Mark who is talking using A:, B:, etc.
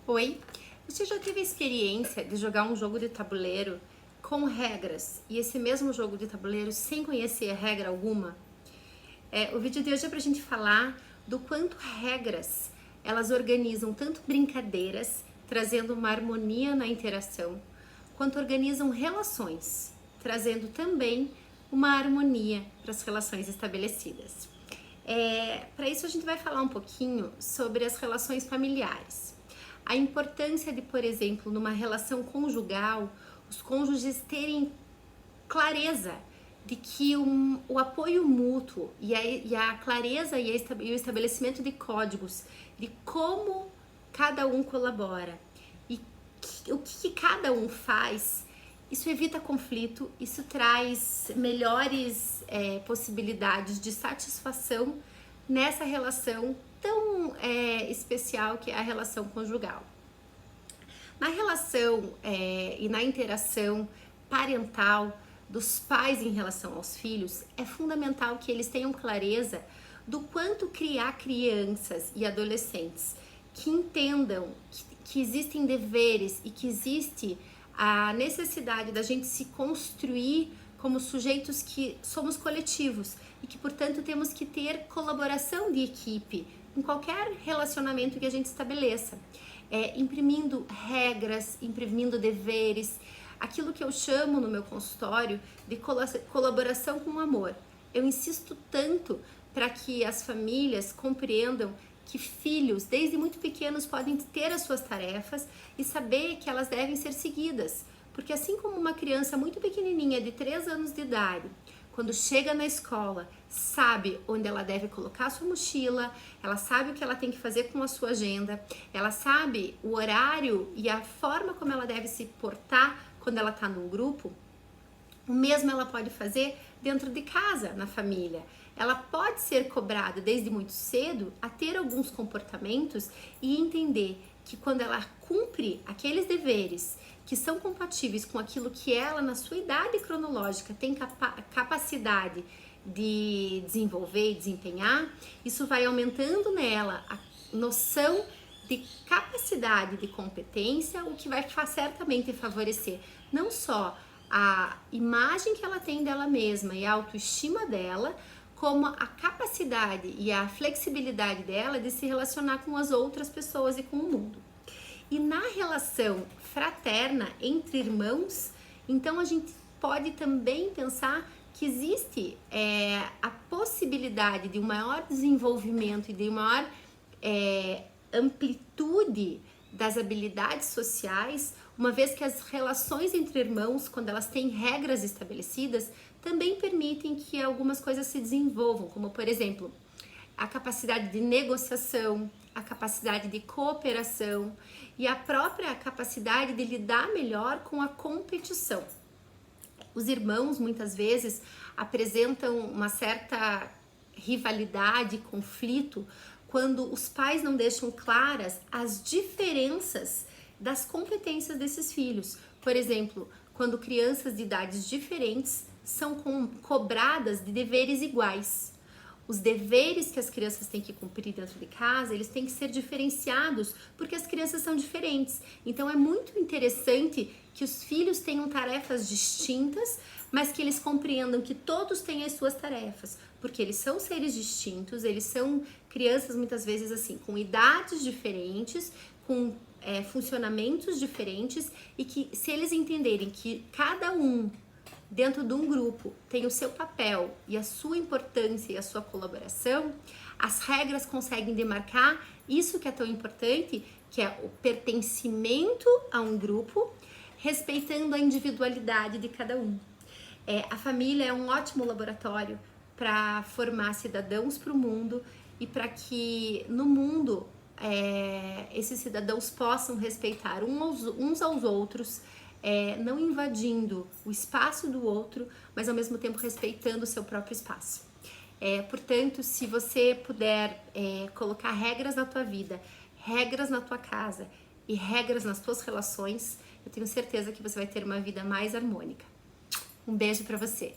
A: Oi, você já teve a experiência de jogar um jogo de tabuleiro com regras e esse mesmo jogo de tabuleiro sem conhecer regra alguma? O vídeo de hoje é pra gente falar do quanto regras elas organizam tanto brincadeiras, trazendo uma harmonia na interação, quanto organizam relações, trazendo também uma harmonia para as relações estabelecidas. Para isso a gente vai falar um pouquinho sobre as relações familiares. A importância de, por exemplo, numa relação conjugal, os cônjuges terem clareza de que o apoio mútuo e a clareza e o estabelecimento de códigos de como cada um colabora e o que cada um faz, isso evita conflito, isso traz melhores possibilidades de satisfação nessa relação tão especial que é a relação conjugal. Na relação e na interação parental dos pais em relação aos filhos, é fundamental que eles tenham clareza do quanto criar crianças e adolescentes que entendam que existem deveres e que existe a necessidade da gente se construir como sujeitos que somos coletivos e que, portanto, temos que ter colaboração de equipe em qualquer relacionamento que a gente estabeleça, imprimindo regras, imprimindo deveres, aquilo que eu chamo no meu consultório de colaboração com amor. Eu insisto tanto para que as famílias compreendam que filhos, desde muito pequenos, podem ter as suas tarefas e saber que elas devem ser seguidas. Porque assim como uma criança muito pequenininha, de 3 anos de idade, quando chega na escola, sabe onde ela deve colocar a sua mochila, ela sabe o que ela tem que fazer com a sua agenda, ela sabe o horário e a forma como ela deve se portar quando ela está num grupo, o mesmo ela pode fazer dentro de casa, na família. Ela pode ser cobrada desde muito cedo a ter alguns comportamentos e entender que quando ela cumpre aqueles deveres que são compatíveis com aquilo que ela, na sua idade cronológica, tem capacidade de desenvolver e desempenhar, isso vai aumentando nela a noção de capacidade, de competência, o que vai certamente favorecer não só a imagem que ela tem dela mesma e a autoestima dela, como a capacidade e a flexibilidade dela de se relacionar com as outras pessoas e com o mundo. E na relação fraterna entre irmãos, então a gente pode também pensar que existe a possibilidade de um maior desenvolvimento e de maior amplitude das habilidades sociais, uma vez que as relações entre irmãos, quando elas têm regras estabelecidas, também permitem que algumas coisas se desenvolvam, como por exemplo, a capacidade de negociação, a capacidade de cooperação e a própria capacidade de lidar melhor com a competição. Os irmãos muitas vezes apresentam uma certa rivalidade, conflito, quando os pais não deixam claras as diferenças das competências desses filhos. Por exemplo, quando crianças de idades diferentes são cobradas de deveres iguais. Os deveres que as crianças têm que cumprir dentro de casa, eles têm que ser diferenciados, porque as crianças são diferentes. Então é muito interessante que os filhos tenham tarefas distintas, mas que eles compreendam que todos têm as suas tarefas, porque eles são seres distintos, eles são crianças muitas vezes assim, com idades diferentes, com funcionamentos diferentes, e que se eles entenderem que cada um dentro de um grupo tem o seu papel e a sua importância e a sua colaboração, as regras conseguem demarcar isso que é tão importante, que é o pertencimento a um grupo, respeitando a individualidade de cada um. A família é um ótimo laboratório para formar cidadãos para o mundo e para que no mundo esses cidadãos possam respeitar uns aos outros, não invadindo o espaço do outro, mas ao mesmo tempo respeitando o seu próprio espaço. Portanto, se você puder colocar regras na tua vida, regras na tua casa e regras nas tuas relações, eu tenho certeza que você vai ter uma vida mais harmônica. Um beijo para você!